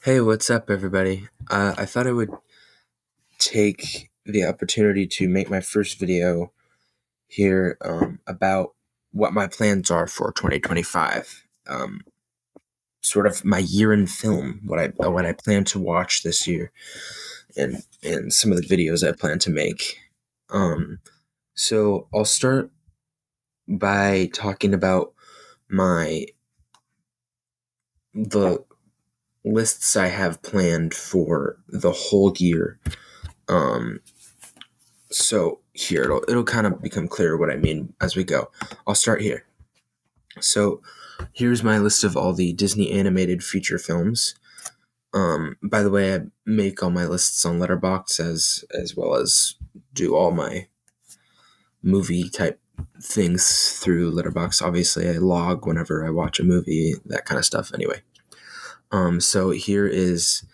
Hey, what's up, everybody? I thought I would take the opportunity to make my first video here about what my plans are for 2025. Sort of my year in film, what I plan to watch this year, and some of the videos I plan to make. So I'll start by talking about my the lists I have planned for the whole year. So here it'll kind of become clear what I mean as we go. I'll start here. So here's my list of all the Disney animated feature films. By the way, I make all my lists on Letterboxd as well as do all my movie type things through Letterboxd. Obviously, I log whenever I watch a movie, that kind of stuff. Anyway, so here is.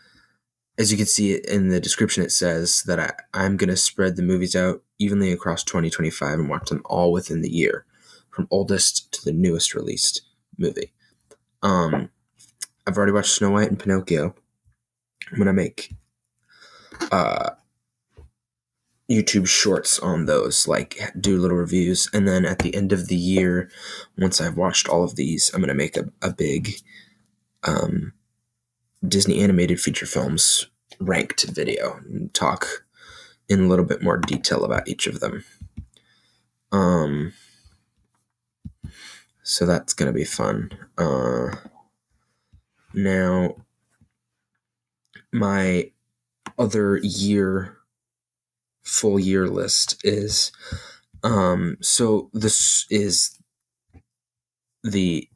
As you can see in the description, it says that I'm going to spread the movies out evenly across 2025 and watch them all within the year, from oldest to the newest released movie. I've already watched Snow White and Pinocchio. I'm going to make YouTube shorts on those, like do little reviews. And then at the end of the year, once I've watched all of these, I'm going to make a big Disney animated feature films ranked video and talk in a little bit more detail about each of them. So that's going to be fun. Now, my other full year list is, so this is the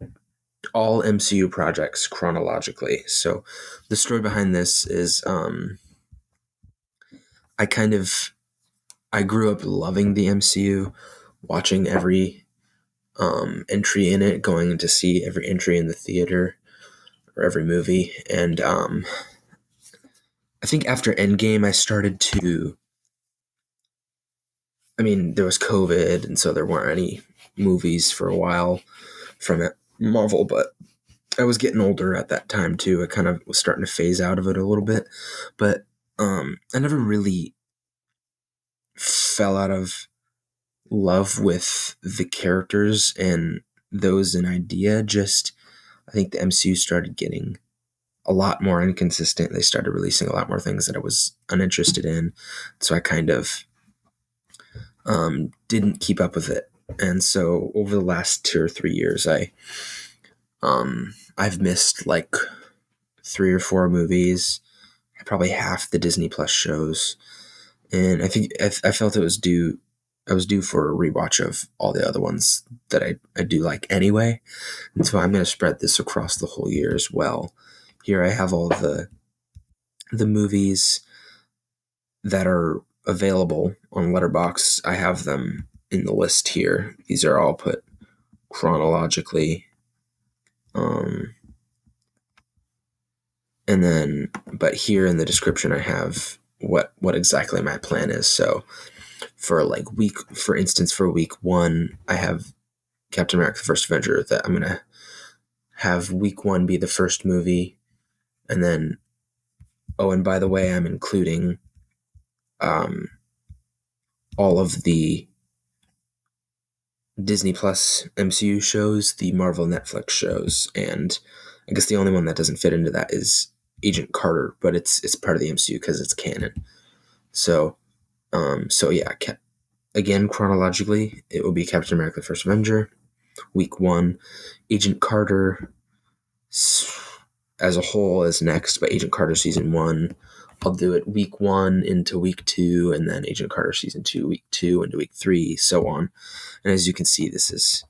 all MCU projects chronologically. So the story behind this is, I grew up loving the MCU, watching every entry in it, going to see every entry in the theater or every movie. And I think after Endgame, there was COVID, and so there weren't any movies for a while from Marvel, but I was getting older at that time too. I kind of was starting to phase out of it a little bit, but I never really fell out of love with the characters and those in idea. Just, I think the MCU started getting a lot more inconsistent. They started releasing a lot more things that I was uninterested in. So I kind of didn't keep up with it. And so over the last 2 or 3 years, I've missed like 3 or 4 movies, probably half the Disney Plus shows. And I think I felt I was due for a rewatch of all the other ones that I do like anyway. And so I'm going to spread this across the whole year as well. Here I have all the movies that are available on Letterboxd. I have them in the list here. These are all put chronologically. And then, but here in the description, I have what exactly my plan is. So for instance, for week 1, I have Captain America: The First Avenger, that I'm going to have week 1 be the first movie. And then, and by the way, I'm including all of the Disney Plus MCU shows, the Marvel Netflix shows, and I guess the only one that doesn't fit into that is Agent Carter, but it's part of the MCU because it's canon. So yeah, again, chronologically, it will be Captain America: The First Avenger, week 1, Agent Carter as a whole is next, but Agent Carter season 1, I'll do it week 1 into week 2, and then Agent Carter season 2, week 2 into week 3, so on. And as you can see, this is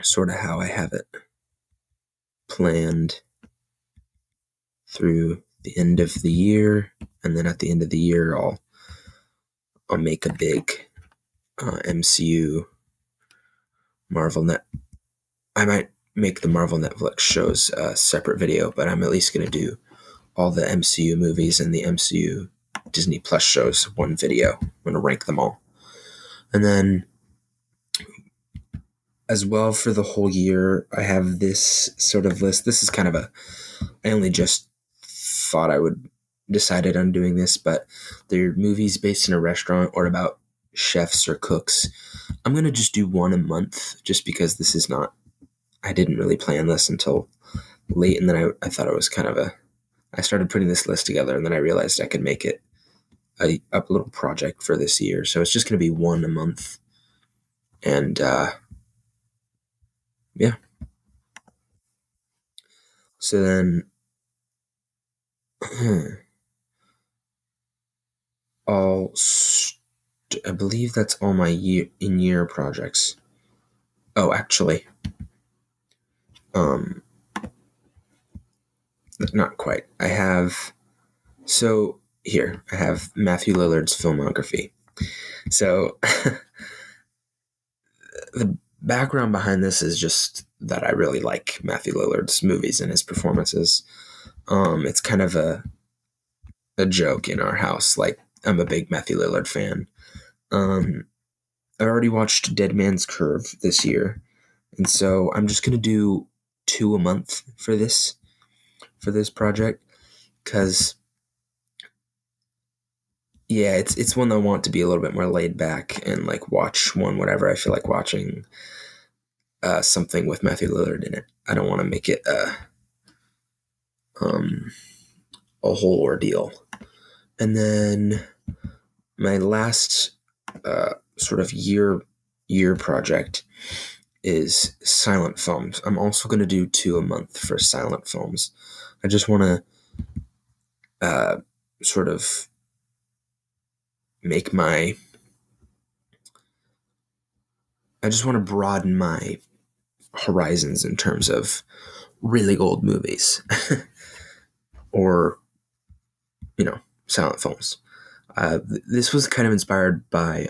sort of how I have it planned through the end of the year. And then at the end of the year, I'll make a big MCU Marvel Net. I might make the Marvel Netflix shows a separate video, but I'm at least going to do all the MCU movies and the MCU Disney Plus shows one video. I'm going to rank them all. And then as well for the whole year, I have this sort of list. This is kind of I only just thought I would decided on doing this, but they're movies based in a restaurant or about chefs or cooks. I'm gonna just do one a month, just because this is not. I didn't really plan this until late, and then I thought it was kind of a. I started putting this list together, and then I realized I could make it a little project for this year. So it's just gonna be one a month, and yeah. So then. I believe that's all my year projects. Oh, actually, um, not quite. I have Matthew Lillard's filmography. So the background behind this is just that I really like Matthew Lillard's movies and his performances. It's kind of a joke in our house. Like, I'm a big Matthew Lillard fan. I already watched Dead Man's Curve this year, and so I'm just gonna do 2 a month for this project, because yeah, it's one that I want to be a little bit more laid back and like watch one whenever I feel like watching something with Matthew Lillard in it. I don't want to make it a whole ordeal. And then my last sort of year project is silent films. I'm also going to do 2 a month for silent films. I just want to sort of make I just want to broaden my horizons in terms of really old movies or, silent films. This was kind of inspired by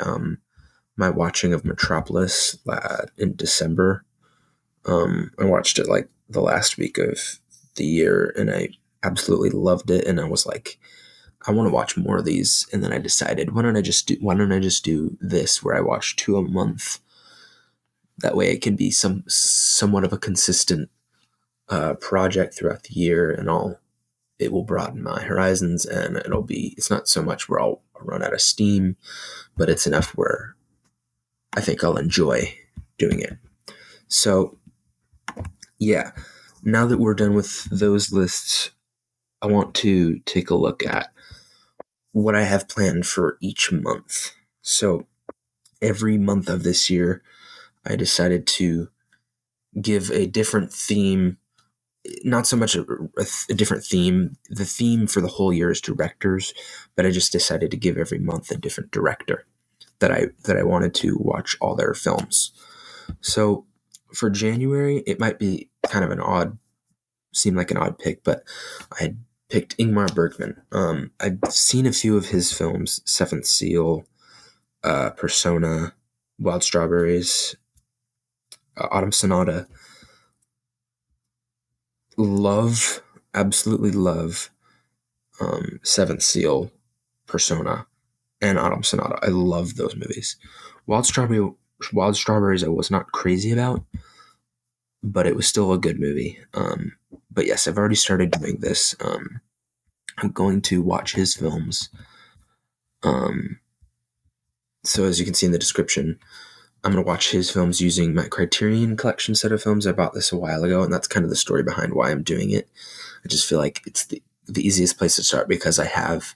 my watching of Metropolis in December. I watched it like the last week of the year, and I absolutely loved it. And I was like, I want to watch more of these. And then I decided, why don't I just do this, where I watch 2 a month. That way it can be somewhat of a consistent project throughout the year, and it will broaden my horizons, and it's not so much where I'll run out of steam, but it's enough where I think I'll enjoy doing it. So yeah, now that we're done with those lists, I want to take a look at what I have planned for each month. So every month of this year, I decided to give a different theme. Not so much a different theme. The theme for the whole year is directors, but I just decided to give every month a different director that I wanted to watch all their films. So for January, it might be kind of seem like an odd pick, but I picked Ingmar Bergman. I've seen a few of his films: Seventh Seal, Persona, Wild Strawberries, Autumn Sonata. Absolutely love Seventh Seal, Persona, and Autumn Sonata. I love those movies. Wild Strawberries I was not crazy about, but it was still a good movie. But yes, I've already started doing this. I'm going to watch his films. So as you can see in the description, I'm going to watch his films using my Criterion Collection set of films. I bought this a while ago, and that's kind of the story behind why I'm doing it. I just feel like it's the easiest place to start, because I have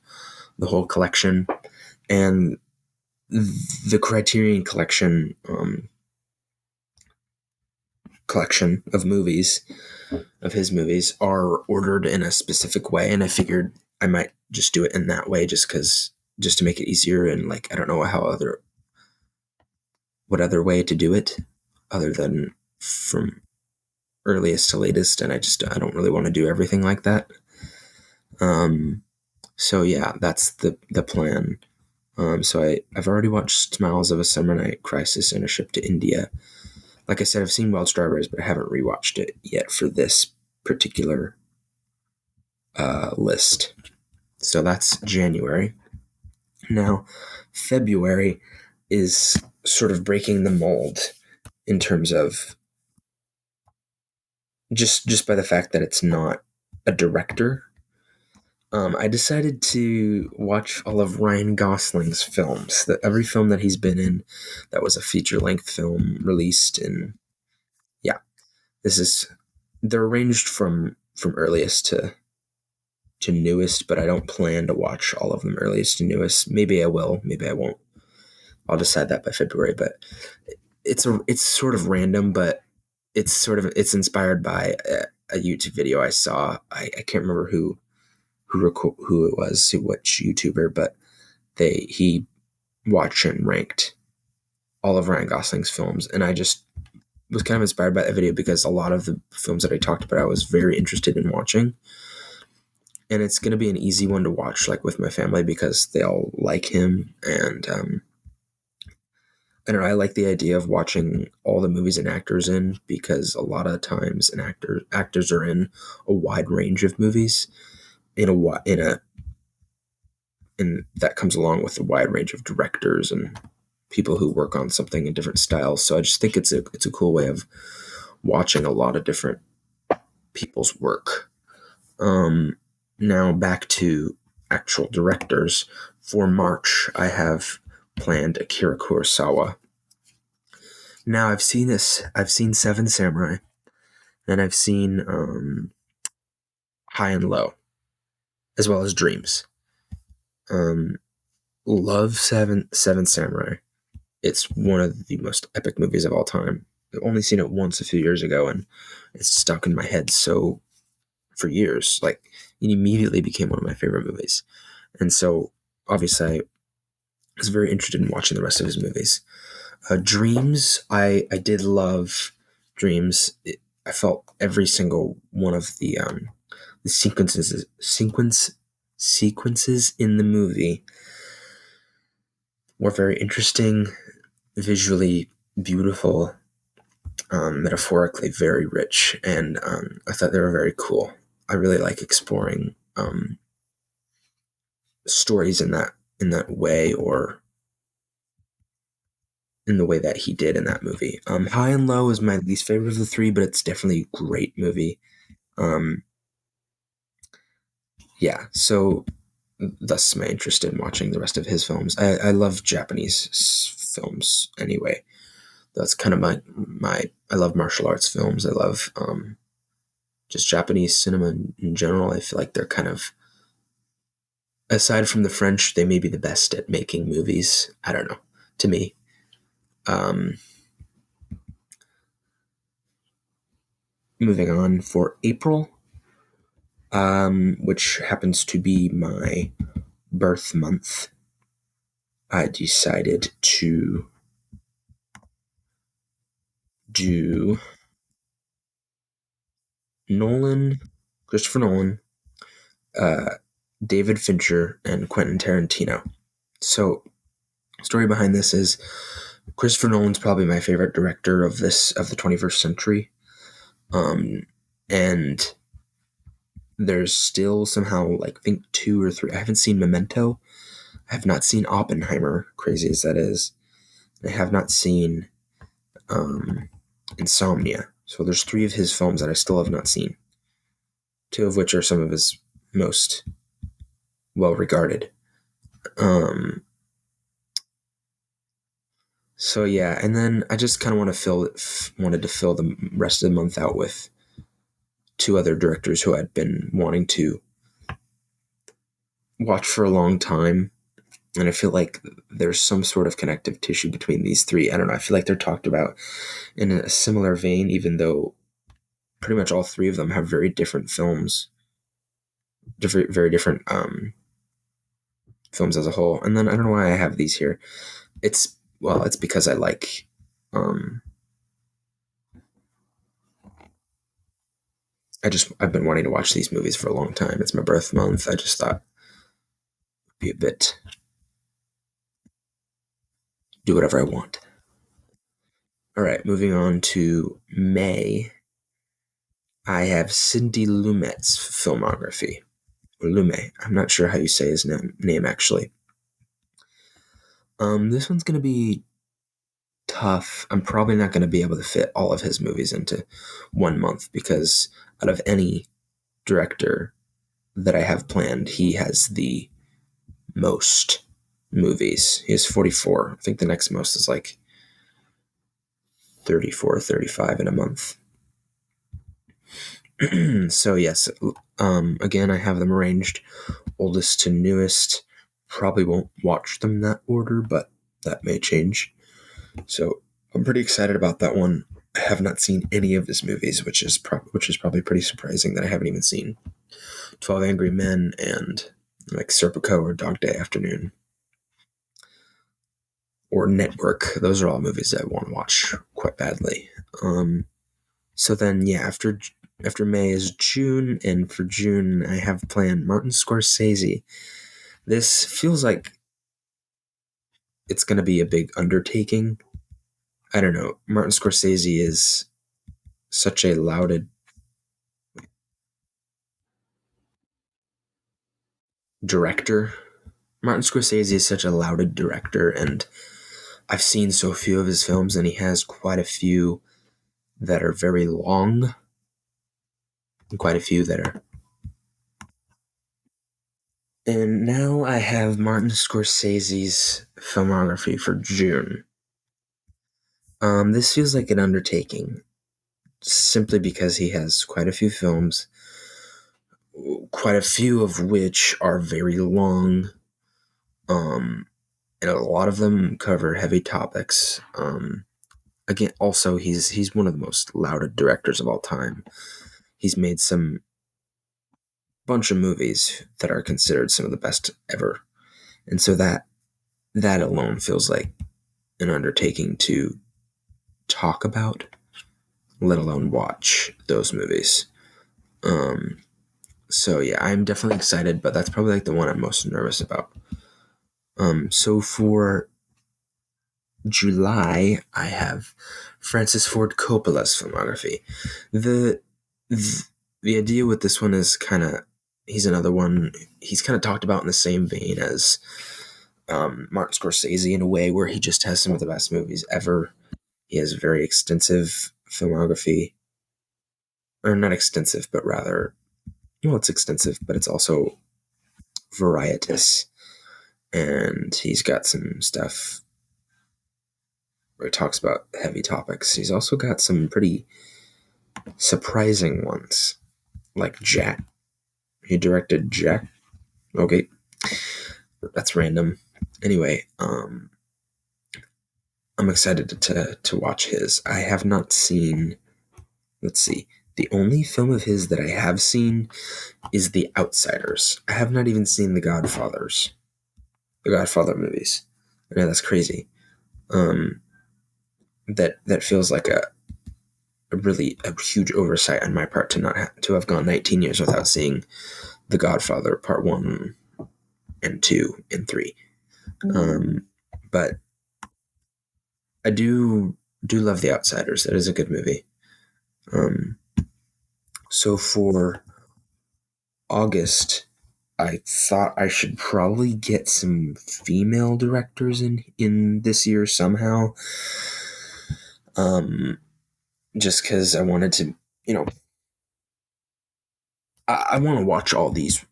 the whole collection, and the Criterion Collection collection of his movies are ordered in a specific way, and I figured I might just do it in that way, just to make it easier. And like, I don't know what other way to do it other than from earliest to latest, and I don't really want to do everything like that. So yeah, that's the plan. So I've already watched Smiles of a Summer Night, Crisis, and A Ship to India. Like I said, I've seen Wild Strawberries, but I haven't rewatched it yet for this particular list. So that's January. Now, February is sort of breaking the mold in terms of just by the fact that it's not a director. I decided to watch all of Ryan Gosling's films. That every film that he's been in, that was a feature length film released, and yeah, this is they're arranged from earliest to newest, but I don't plan to watch all of them earliest to newest. Maybe I will, maybe I won't. I'll decide that by February. But it's sort of random, but it's inspired by a YouTube video I saw. I can't remember who it was, which YouTuber, but he watched and ranked all of Ryan Gosling's films, and I just was kind of inspired by that video because a lot of the films that I talked about I was very interested in watching, and it's going to be an easy one to watch like with my family because they all like him, and I don't know, I like the idea of watching all the movies an actor's in because a lot of times actors are in a wide range of movies and that comes along with a wide range of directors and people who work on something in different styles. So I just think it's a cool way of watching a lot of different people's work. Now back to actual directors. For March, I have planned Akira Kurosawa. Now I've seen this. I've seen Seven Samurai, and I've seen High and Low, as well as Dreams. Love Seven Samurai. It's one of the most epic movies of all time. I've only seen it once a few years ago, and it's stuck in my head so for years. Like, it immediately became one of my favorite movies. And so, obviously, I was very interested in watching the rest of his movies. Dreams, I did love Dreams. I felt every single one of the sequences in the movie were very interesting, visually beautiful, metaphorically very rich, and I thought they were very cool. I really like exploring stories in that way, or in the way that he did in that movie. High and Low is my least favorite of the three, but it's definitely a great movie. Yeah, so thus my interest in watching the rest of his films. I love Japanese films anyway. That's kind of my I love martial arts films. I love just Japanese cinema in general. I feel like they're kind of, aside from the French, they may be the best at making movies. I don't know, to me. Moving on, for April, which happens to be my birth month, I decided to do Christopher Nolan, David Fincher, and Quentin Tarantino. So, story behind this is Christopher Nolan's probably my favorite director of the 21st century, and there's still somehow, like, I think 2 or 3. I haven't seen Memento. I have not seen Oppenheimer, crazy as that is. I have not seen Insomnia. So there's 3 of his films that I still have not seen, 2 of which are some of his most well regarded. So yeah, and then I just kind of wanted to fill the rest of the month out with 2 other directors who I'd been wanting to watch for a long time, and I feel like there's some sort of connective tissue between these 3. I don't know. I feel like they're talked about in a similar vein, even though pretty much all 3 of them have very different films, very different films as a whole. And then I don't know why I have these here. It's because I like I've been wanting to watch these movies for a long time. It's my birth month. I just thought it'd be a bit do whatever I want. All right, moving on to May. I have Sidney Lumet's filmography. Lumet. I'm not sure how you say his name actually. This one's going to be tough. I'm probably not going to be able to fit all of his movies into one month because out of any director, that I have planned, he has the most movies. He has 44. I think the next most is like 34 or 35 in a month. So yes, again, I have them arranged oldest to newest. Probably won't watch them that order, but that may change. So I'm pretty excited about that one. I have not seen any of his movies, which is probably pretty surprising that I haven't even seen 12 Angry Men and like Serpico or Dog Day Afternoon or Network. Those are all movies that I want to watch quite badly. So then, yeah, after May is June, and for June I have planned Martin Scorsese. This feels like it's going to be a big undertaking. I don't know. Martin Scorsese is such a lauded director. Martin Scorsese is such a lauded director, and I've seen so few of his films, and he has quite a few that are very long, and quite a few that are. And now I have Martin Scorsese's filmography for June. This feels like an undertaking, simply because he has quite a few films, quite a few of which are very long, and a lot of them cover heavy topics. Again, also he's one of the most lauded directors of all time. He's made some bunch of movies that are considered some of the best ever, and so that alone feels like an undertaking to talk about, let alone watch those movies. So yeah, I'm definitely excited, but that's probably like the one I'm most nervous about. So for July, I have Francis Ford Coppola's filmography. The the idea with this one is he's another one. He's kind of talked about in the same vein as Martin Scorsese in a way, where he just has some of the best movies ever. He has a very extensive filmography, or not extensive, but rather, well, it's extensive, but it's also varietous. And he's got some stuff where he talks about heavy topics. He's also got some pretty surprising ones, like Jack. He directed Jack. Okay, that's random. Anyway, I'm excited to watch his. I have not seen. Let's see. The only film of his that I have seen is The Outsiders. I have not even seen The Godfather movies. I know that's crazy. That feels like a huge oversight on my part to have gone 19 years without seeing The Godfather Part 1 and 2 and 3. But I do love The Outsiders. That is a good movie. So for August, I thought I should probably get some female directors in this year somehow. Just because I wanted to, I want to watch all these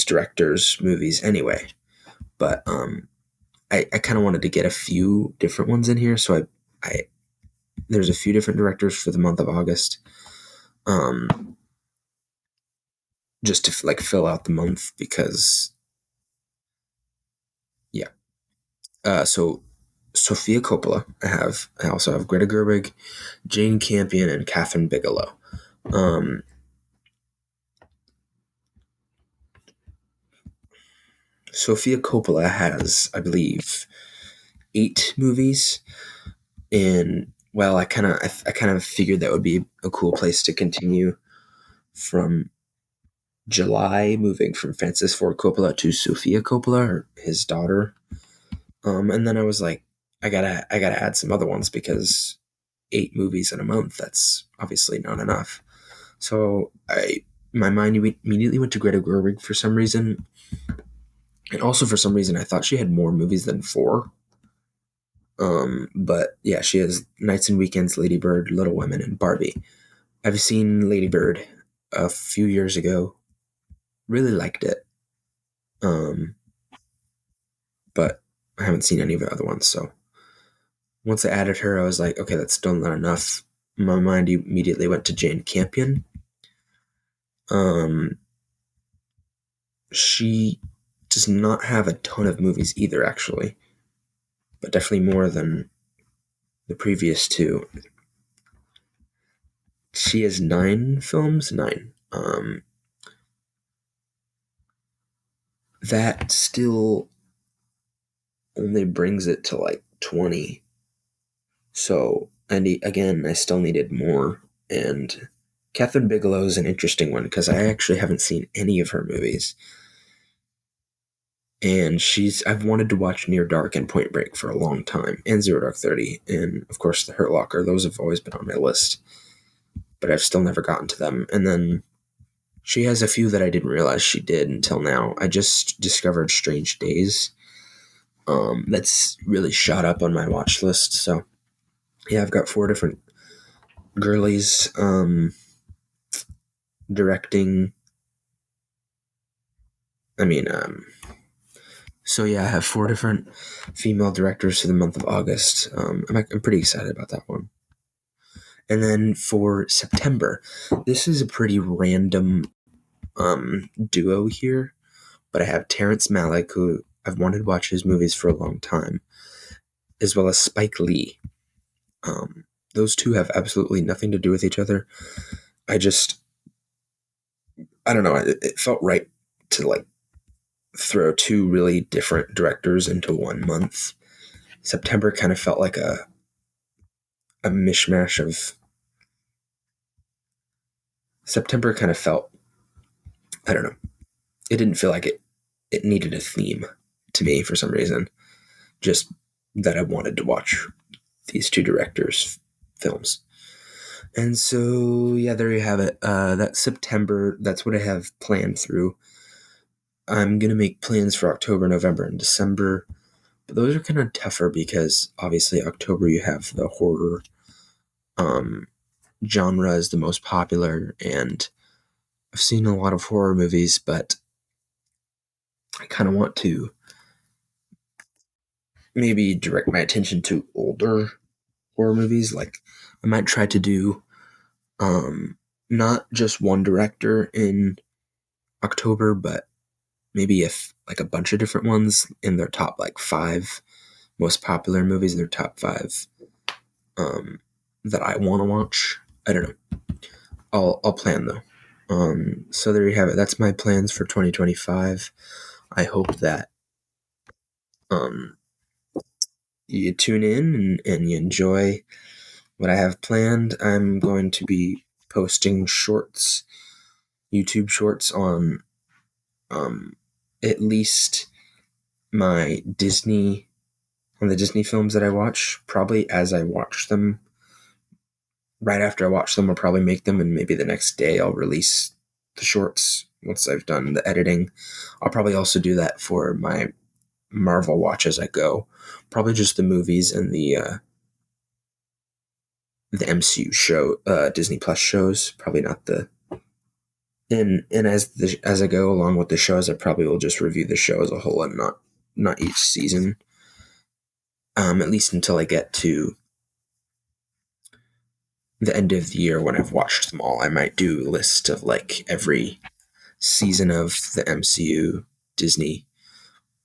directors' movies anyway. But I kind of wanted to get a few different ones in here, so I there's a few different directors for the month of August. Just to like fill out the month, because yeah. So Sofia Coppola, I also have Greta Gerwig, Jane Campion, and Catherine Bigelow. Sofia Coppola has, I believe, 8 movies, and well, I kind of figured that would be a cool place to continue from July, moving from Francis Ford Coppola to Sofia Coppola, or his daughter. And then I was like, I gotta add some other ones, because 8 movies in a month, that's obviously not enough. So my mind immediately went to Greta Gerwig for some reason, and also for some reason I thought she had more movies than 4. But yeah, she has Nights and Weekends, Lady Bird, Little Women, and Barbie. I've seen Lady Bird. a few years ago. Really liked it. Um, but I haven't seen any of the other ones. So once I added her, I was like, okay, that's still not enough. My mind immediately went to Jane Campion. Um, she does not have a ton of movies either, actually, but definitely more than the previous two. She has 9 films. 9. That still only brings it to like 20. So, and again, I still needed more. And Catherine Bigelow is an interesting one because I actually haven't seen any of her movies. And I've wanted to watch Near Dark and Point Break for a long time, and Zero Dark 30, and of course The Hurt Locker. Those have always been on my list, but I've still never gotten to them. And then she has a few that I didn't realize she did until now. I just discovered Strange Days. That's really shot up on my watch list. So yeah, I've got 4 different girlies directing. I mean, so yeah, I have 4 different female directors for the month of August. I'm pretty excited about that one. And then for September, this is a pretty random duo here, but I have Terrence Malick, who I've wanted to watch his movies for a long time, as well as Spike Lee. Those two have absolutely nothing to do with each other. I don't know, it felt right to like throw 2 really different directors into one month. September kind of felt like a mishmash of. September kind of felt, I don't know, it didn't feel like it needed a theme to me for some reason. Just that I wanted to watch these 2 directors' films. And so, yeah, there you have it. That's September. That's what I have planned through. I'm going to make plans for October, November, and December. But those are kind of tougher because obviously October you have the horror genre is the most popular, and I've seen a lot of horror movies, but I kind of want to maybe direct my attention to older horror movies. Like I might try to do not just one director in October, but maybe if like a bunch of different ones in their top like 5 most popular movies, their top 5 that I want to watch. I don't know. I'll plan though. So there you have it. That's my plans for 2025. I hope that you tune in and you enjoy what I have planned. I'm going to be posting shorts, YouTube shorts on at least my Disney, on the Disney films that I watch, probably as I watch them. Right after I watch them, I'll probably make them, and maybe the next day I'll release the shorts once I've done the editing. I'll probably also do that for my Marvel watch as I go. Probably just the movies and the MCU show, Disney Plus shows. Probably not the. And as I go along with the shows, I probably will just review the show as a whole and not each season. At least until I get to the end of the year when I've watched them all. I might do a list of like every season of the MCU Disney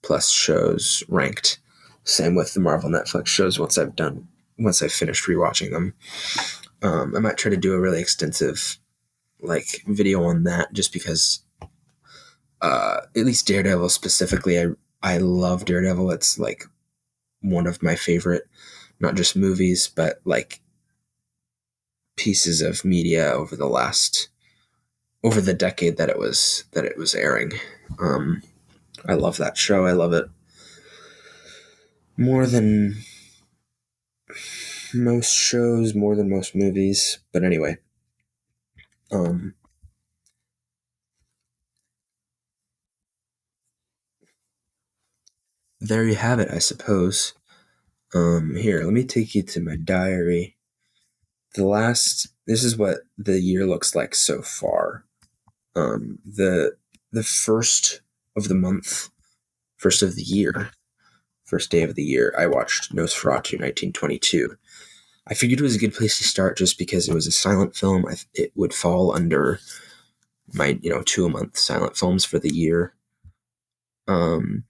Plus shows ranked. Same with the Marvel Netflix shows once I've finished rewatching them. I might try to do a really extensive like video on that just because at least Daredevil specifically, I love Daredevil. It's like one of my favorite, not just movies, but like pieces of media over the decade that it was airing. I love that show. I love it more than most shows, more than most movies. But anyway, there you have it, I suppose. Here, let me take you to my diary. This is what the year looks like so far. The first of the month, first of the year, first day of the year, I watched Nosferatu 1922. I figured it was a good place to start just because it was a silent film. It would fall under my 2 a month silent films for the year. And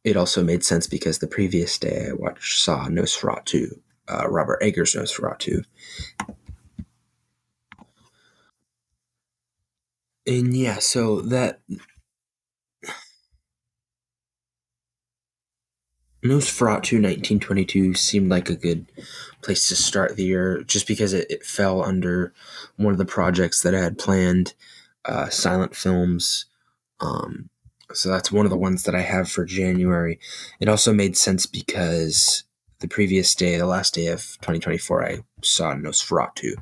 it also made sense because the previous day I saw Nosferatu, Robert Eggers' Nosferatu. And yeah, so that Nosferatu 1922 seemed like a good place to start the year just because it fell under one of the projects that I had planned, silent films. So that's one of the ones that I have for January. It also made sense because the previous day, the last day of 2024, I saw Nosferatu,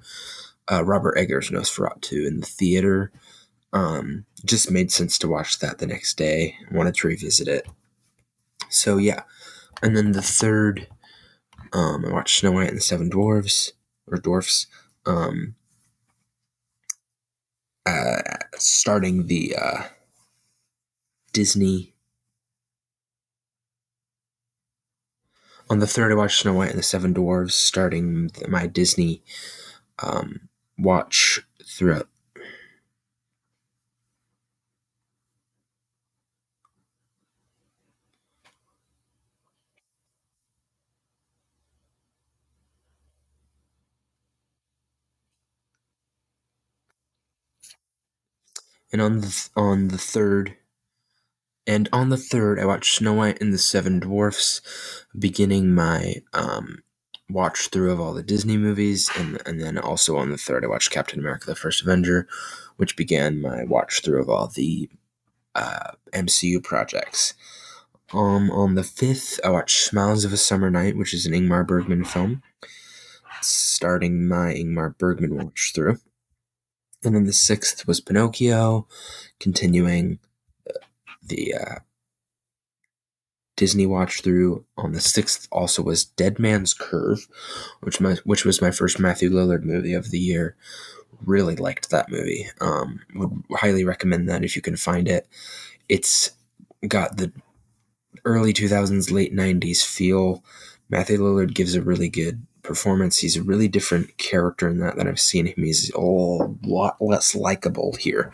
Robert Eggers' Nosferatu in the theater. Just made sense to watch that the next day. I wanted to revisit it. So yeah. And then the third, I watched Snow White and the Seven Dwarfs. Starting the Disney. On the third, I watched Snow White and the Seven Dwarfs, starting my Disney watch throughout. And on the third, I watched Snow White and the Seven Dwarfs, beginning my watch through of all the Disney movies, and then also on the third, I watched Captain America: The First Avenger, which began my watch through of all the MCU projects. On the fifth, I watched Smiles of a Summer Night, which is an Ingmar Bergman film, starting my Ingmar Bergman watch through. And then the sixth was Pinocchio, continuing the Disney watch through. On the sixth also was Dead Man's Curve, which was my first Matthew Lillard movie of the year. Really liked that movie. Would highly recommend that if you can find it. It's got the early 2000s, late 90s feel. Matthew Lillard gives a really good performance. He's a really different character in that than I've seen him. He's a lot less likable here.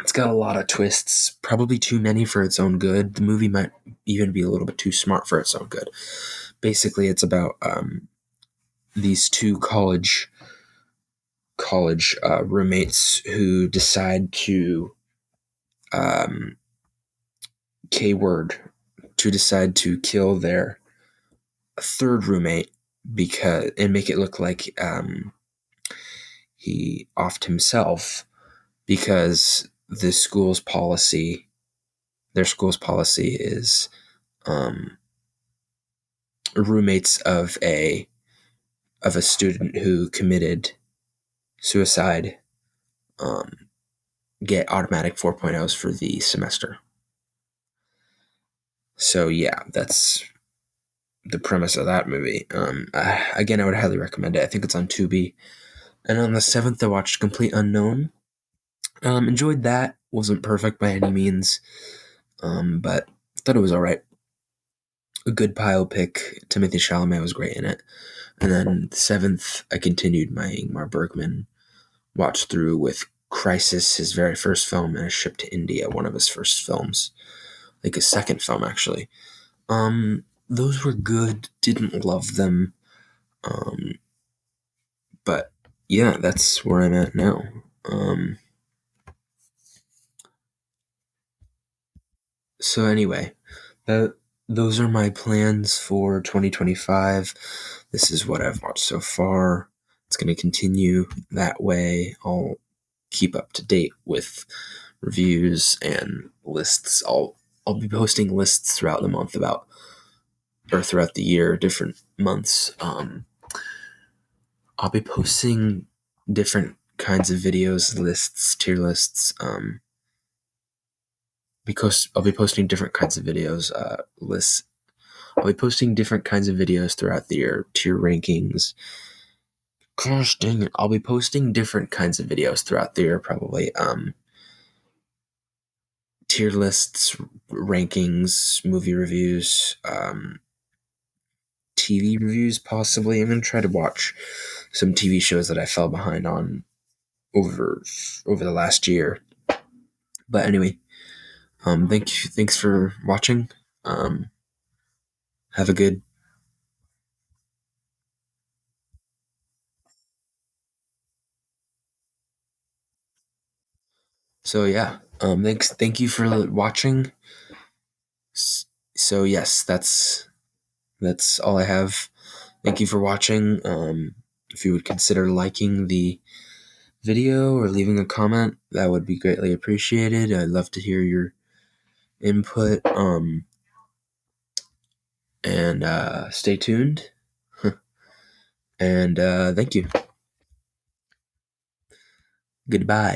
It's got a lot of twists, probably too many for its own good. The movie might even be a little bit too smart for its own good. Basically, it's about these two college roommates who decide to decide to kill their third roommate and make it look like he offed himself, because their school's policy is roommates of a student who committed suicide get automatic 4.0s for the semester. So yeah, that's the premise of that movie. Again, I would highly recommend it. I think it's on Tubi. And on the 7th, I watched Complete Unknown. Enjoyed that. Wasn't perfect by any means, but thought it was alright. A good biopic. Timothée Chalamet was great in it. And then the 7th, I continued my Ingmar Bergman watch through with Crisis, his very first film, and A Ship to India, one of his first films. Like his second film, actually. Those were good. Didn't love them. But yeah, that's where I'm at now. So anyway, those are my plans for 2025. This is what I've watched so far. It's going to continue that way. I'll keep up to date with reviews and lists. I'll be posting lists throughout the month throughout the year, different months. I'll be posting different kinds of videos, lists, tier lists, because I'll be posting different kinds of videos, lists. I'll be posting different kinds of videos throughout the year, tier rankings, Gosh dang it. I'll be posting different kinds of videos throughout the year, probably. Tier lists, rankings, movie reviews, TV reviews, possibly. I'm gonna try to watch some TV shows that I fell behind on over the last year. But anyway, thanks for watching. Um, have a good. So yeah, thank you for watching. So yes, that's all I have. Thank you for watching. If you would consider liking the video or leaving a comment, that would be greatly appreciated. I'd love to hear your input. And stay tuned. And thank you. Goodbye.